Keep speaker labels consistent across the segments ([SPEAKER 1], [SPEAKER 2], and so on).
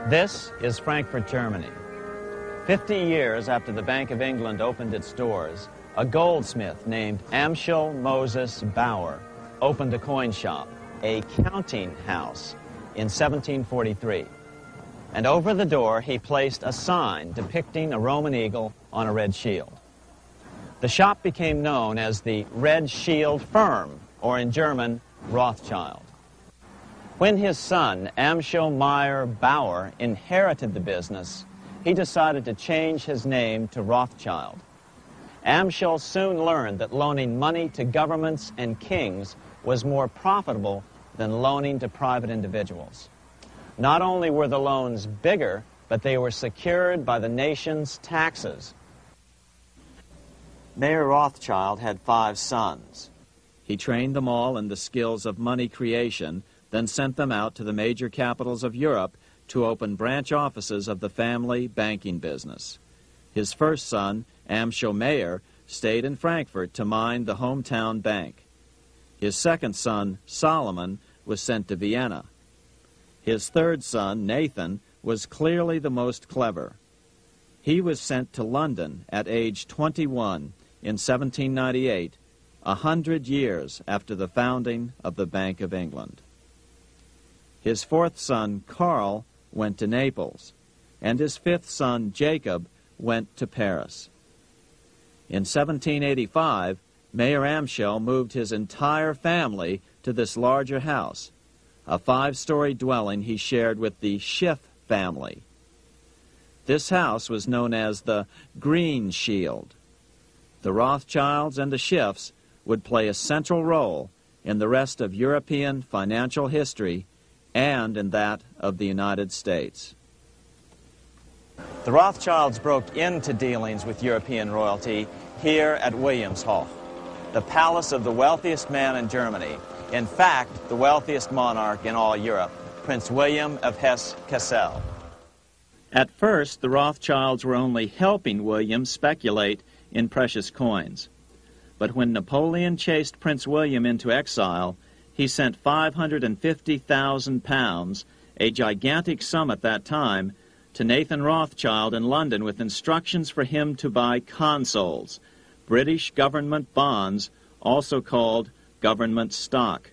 [SPEAKER 1] This is Frankfurt, Germany. 50 years after the Bank of England opened its doors, a goldsmith named Amschel Moses Bauer opened a coin shop, a counting house, in 1743. And over the door he placed a sign depicting a Roman eagle on a red shield. The shop became known as the Red Shield Firm, or in German, Rothschild. When his son, Amschel Meyer Bauer, inherited the business, he decided to change his name to Rothschild. Amschel soon learned that loaning money to governments and kings was more profitable than loaning to private individuals. Not only were the loans bigger, but they were secured by the nation's taxes. Mayer Rothschild had 5 sons. He trained them all in the skills of money creation, then sent them out to the major capitals of Europe to open branch offices of the family banking business. His first son, Amschel Meyer, stayed in Frankfurt to mind the hometown bank. His second son, Solomon, was sent to Vienna. His third son, Nathan, was clearly the most clever. He was sent to London at age 21 in 1798, 100 years after the founding of the Bank of England. His fourth son, Karl, went to Naples, and his fifth son, Jacob, went to Paris. In 1785, Mayer Amschel moved his entire family to this larger house, a 5-story dwelling he shared with the Schiff family. This house was known as the Green Shield. The Rothschilds and the Schiffs would play a central role in the rest of European financial history and in that of the United States. The Rothschilds broke into dealings with European royalty here at Wilhelmshof, the palace of the wealthiest man in Germany, in fact, the wealthiest monarch in all Europe, Prince William of Hesse-Kassel. At first, the Rothschilds were only helping William speculate in precious coins. But when Napoleon chased Prince William into exile, he sent 550,000 pounds, a gigantic sum at that time, to Nathan Rothschild in London with instructions for him to buy consols, British government bonds, also called government stock.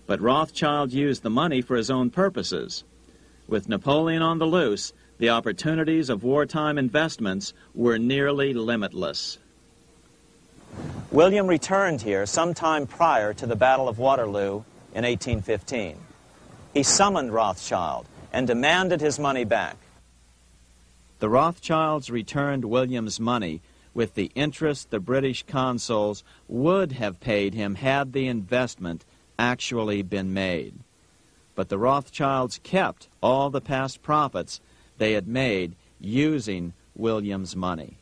[SPEAKER 1] But Rothschild used the money for his own purposes. With Napoleon on the loose, the opportunities of wartime investments were nearly limitless. William returned here sometime prior to the Battle of Waterloo in 1815. He summoned Rothschild and demanded his money back. The Rothschilds returned William's money with the interest the British consuls would have paid him had the investment actually been made. But the Rothschilds kept all the past profits they had made using William's money.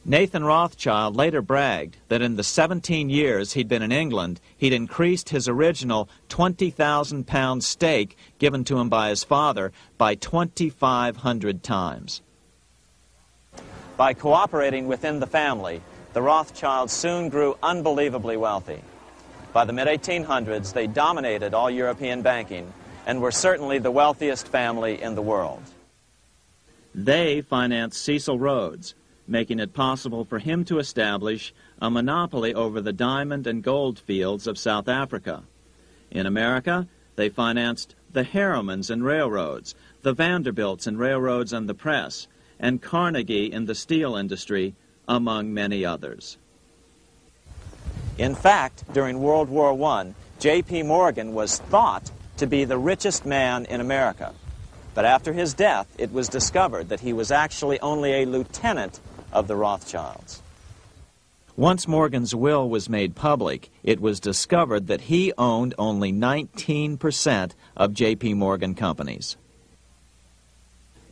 [SPEAKER 1] Nathan Rothschild later bragged that in the 17 years he'd been in England, he'd increased his original 20,000 pound stake given to him by his father by 2,500 times. By cooperating within the family, the Rothschilds soon grew unbelievably wealthy. By the mid-1800s, they dominated all European banking and were certainly the wealthiest family in the world. They financed Cecil Rhodes, making it possible for him to establish a monopoly over the diamond and gold fields of South Africa. In America, they financed the Harrimans and railroads, the Vanderbilts and railroads and the press, and Carnegie in the steel industry, among many others. In fact, during World War I, J.P. Morgan was thought to be the richest man in America. But after his death, it was discovered that he was actually only a lieutenant of the Rothschilds. Once Morgan's will was made public, it was discovered that he owned only 19% of J.P. Morgan companies.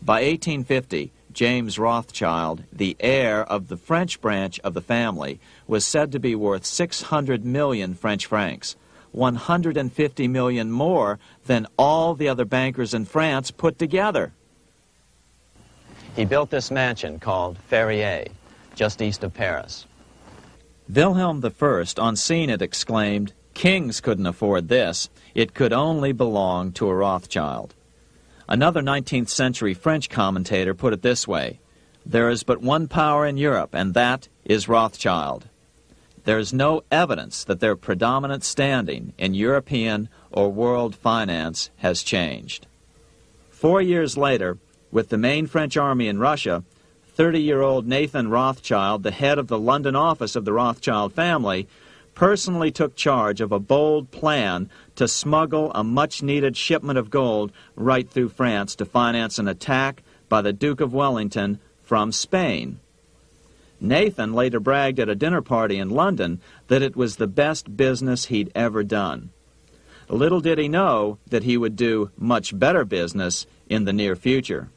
[SPEAKER 1] By 1850, James Rothschild, the heir of the French branch of the family, was said to be worth 600 million French francs, 150 million more than all the other bankers in France put together. He built this mansion called Ferrier, just east of Paris. Wilhelm I, on seeing it, exclaimed, Kings couldn't afford this. It could only belong to a Rothschild. Another 19th century French commentator put it this way: there is but one power in Europe, and that is Rothschild. There is no evidence that their predominant standing in European or world finance has changed. 4 years later, with the main French army in Russia, 30-year-old Nathan Rothschild, the head of the London office of the Rothschild family, personally took charge of a bold plan to smuggle a much-needed shipment of gold right through France to finance an attack by the Duke of Wellington from Spain. Nathan later bragged at a dinner party in London that it was the best business he'd ever done. Little did he know that he would do much better business in the near future.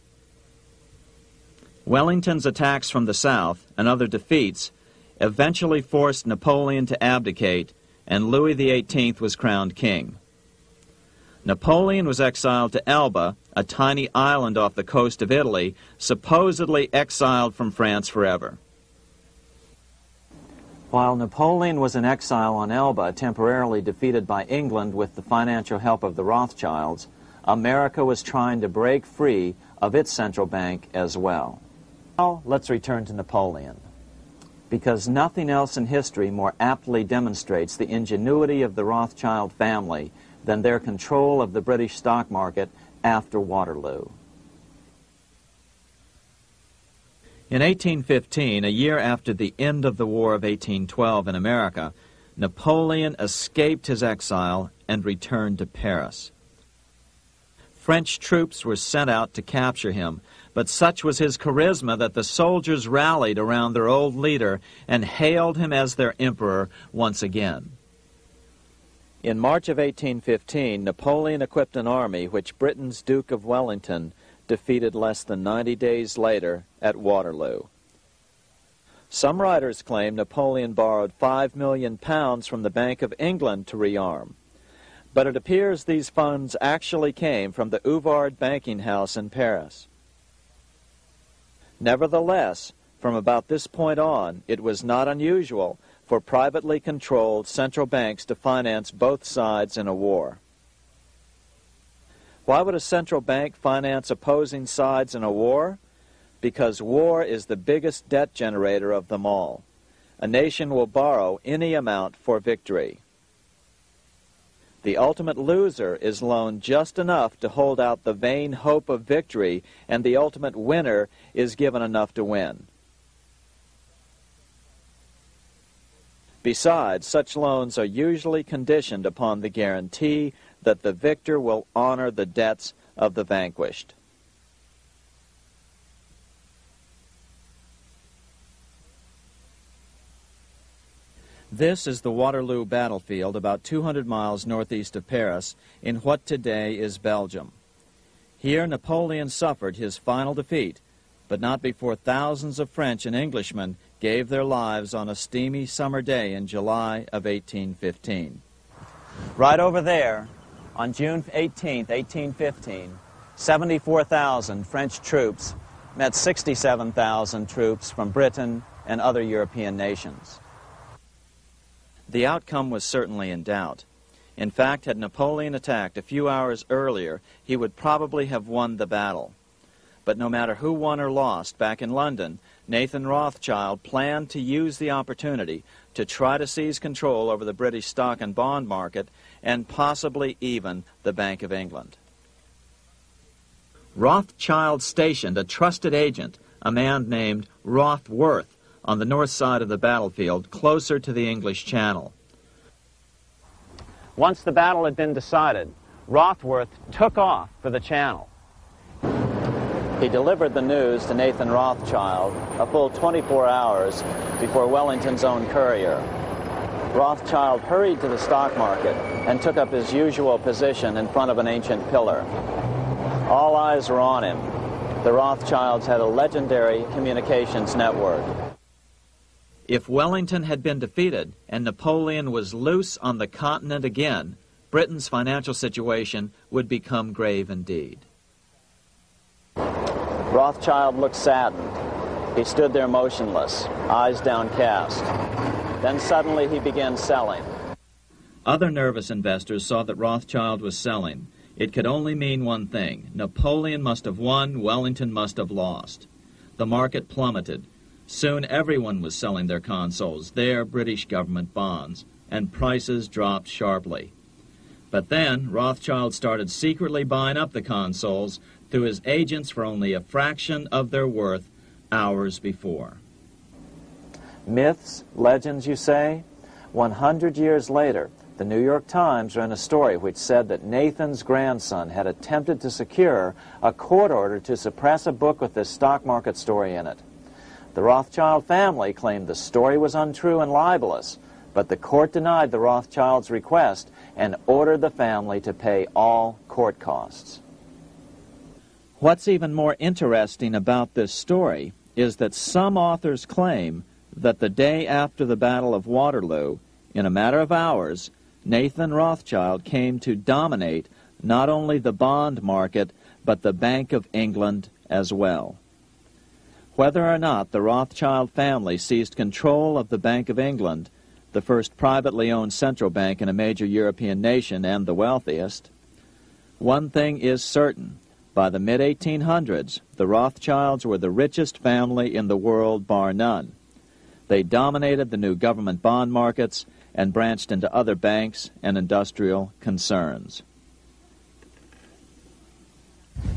[SPEAKER 1] Wellington's attacks from the south and other defeats eventually forced Napoleon to abdicate, and Louis XVIII was crowned king. Napoleon was exiled to Elba, a tiny island off the coast of Italy, supposedly exiled from France forever. While Napoleon was in exile on Elba, temporarily defeated by England with the financial help of the Rothschilds, America was trying to break free of its central bank as well. Now, let's return to Napoleon, because nothing else in history more aptly demonstrates the ingenuity of the Rothschild family than their control of the British stock market after Waterloo. In 1815, a year after the end of the War of 1812 in America, Napoleon escaped his exile and returned to Paris. French troops were sent out to capture him, but such was his charisma that the soldiers rallied around their old leader and hailed him as their emperor once again. In March of 1815, Napoleon equipped an army which Britain's Duke of Wellington defeated less than 90 days later at Waterloo. Some writers claim Napoleon borrowed £5 million from the Bank of England to rearm, but it appears these funds actually came from the Ouvard banking house in Paris. Nevertheless, from about this point on, it was not unusual for privately controlled central banks to finance both sides in a war. Why would a central bank finance opposing sides in a war? Because war is the biggest debt generator of them all. A nation will borrow any amount for victory. The ultimate loser is loaned just enough to hold out the vain hope of victory, and the ultimate winner is given enough to win. Besides, such loans are usually conditioned upon the guarantee that the victor will honor the debts of the vanquished. This is the Waterloo battlefield about 200 miles northeast of Paris in what today is Belgium. Here Napoleon suffered his final defeat, but not before thousands of French and Englishmen gave their lives on a steamy summer day in July of 1815. Right over there, on June 18, 1815, 74,000 French troops met 67,000 troops from Britain and other European nations. The outcome was certainly in doubt. In fact, had Napoleon attacked a few hours earlier, he would probably have won the battle. But no matter who won or lost, back in London, Nathan Rothschild planned to use the opportunity to try to seize control over the British stock and bond market and possibly even the Bank of England. Rothschild stationed a trusted agent, a man named Rothworth, on the north side of the battlefield, closer to the English Channel. Once the battle had been decided, Rothworth took off for the Channel. He delivered the news to Nathan Rothschild a full 24 hours before Wellington's own courier. Rothschild hurried to the stock market and took up his usual position in front of an ancient pillar. All eyes were on him. The Rothschilds had a legendary communications network. If Wellington had been defeated and Napoleon was loose on the continent again, Britain's financial situation would become grave indeed. Rothschild looked saddened. He stood there motionless, eyes downcast. Then suddenly he began selling. Other nervous investors saw that Rothschild was selling. It could only mean one thing: Napoleon must have won, Wellington must have lost. The market plummeted. Soon everyone was selling their consols, their British government bonds, and prices dropped sharply. But then Rothschild started secretly buying up the consols through his agents for only a fraction of their worth hours before. Myths, legends, you say? 100 years later, the New York Times ran a story which said that Nathan's grandson had attempted to secure a court order to suppress a book with this stock market story in it. The Rothschild family claimed the story was untrue and libelous, but the court denied the Rothschilds' request and ordered the family to pay all court costs. What's even more interesting about this story is that some authors claim that the day after the Battle of Waterloo, in a matter of hours, Nathan Rothschild came to dominate not only the bond market, but the Bank of England as well. Whether or not the Rothschild family seized control of the Bank of England, the first privately owned central bank in a major European nation and the wealthiest, one thing is certain. By the mid-1800s, the Rothschilds were the richest family in the world, bar none. They dominated the new government bond markets and branched into other banks and industrial concerns.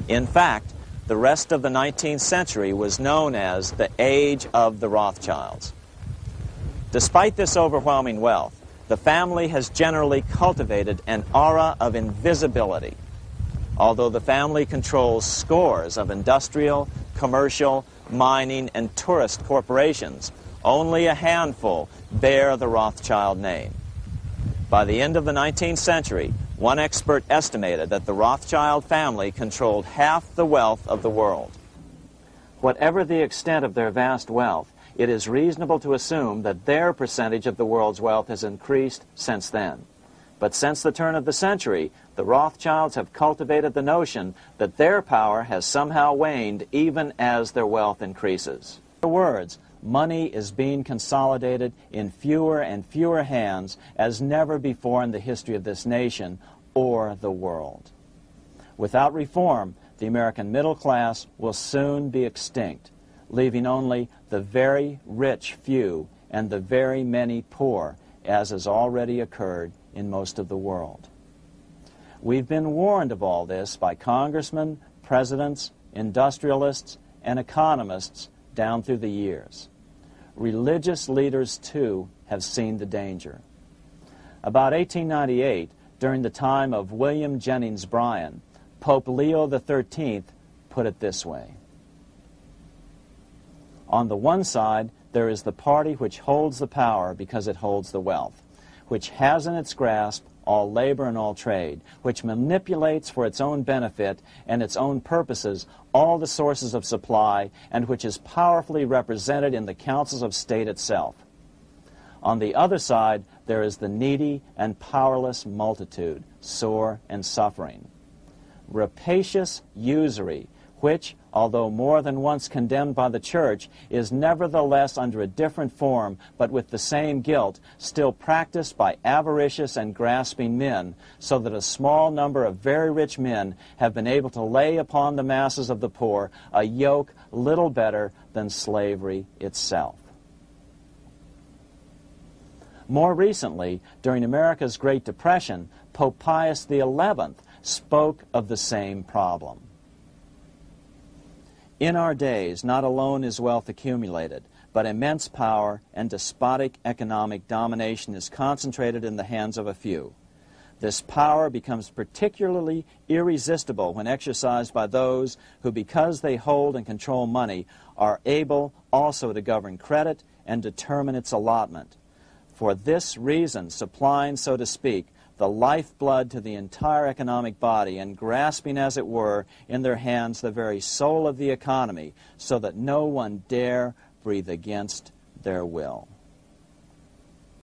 [SPEAKER 1] In fact, the rest of the 19th century was known as the Age of the Rothschilds. Despite this overwhelming wealth, the family has generally cultivated an aura of invisibility. Although the family controls scores of industrial, commercial, mining, and tourist corporations, only a handful bear the Rothschild name. By the end of the 19th century, one expert estimated that the Rothschild family controlled half the wealth of the world. Whatever the extent of their vast wealth, it is reasonable to assume that their percentage of the world's wealth has increased since then. But since the turn of the century, the Rothschilds have cultivated the notion that their power has somehow waned even as their wealth increases. In other words, money is being consolidated in fewer and fewer hands as never before in the history of this nation or the world. Without reform, the American middle class will soon be extinct, leaving only the very rich few and the very many poor, as has already occurred in most of the world. We've been warned of all this by congressmen, presidents, industrialists, and economists down through the years. Religious leaders, too, have seen the danger. About 1898, during the time of William Jennings Bryan, Pope Leo XIII put it this way: on the one side, there is the party which holds the power because it holds the wealth, which has in its grasp all labor and all trade, which manipulates for its own benefit and its own purposes all the sources of supply, and which is powerfully represented in the councils of state itself. On the other side, there is the needy and powerless multitude, sore and suffering. Rapacious usury, which, although more than once condemned by the Church, is nevertheless under a different form, but with the same guilt, still practiced by avaricious and grasping men, so that a small number of very rich men have been able to lay upon the masses of the poor a yoke little better than slavery itself. More recently, during America's Great Depression, Pope Pius XI spoke of the same problem. In our days, not alone is wealth accumulated, but immense power and despotic economic domination is concentrated in the hands of a few. This power becomes particularly irresistible when exercised by those who, because they hold and control money, are able also to govern credit and determine its allotment. For this reason, supplying, so to speak, the lifeblood to the entire economic body, and grasping, as it were, in their hands the very soul of the economy, so that no one dare breathe against their will.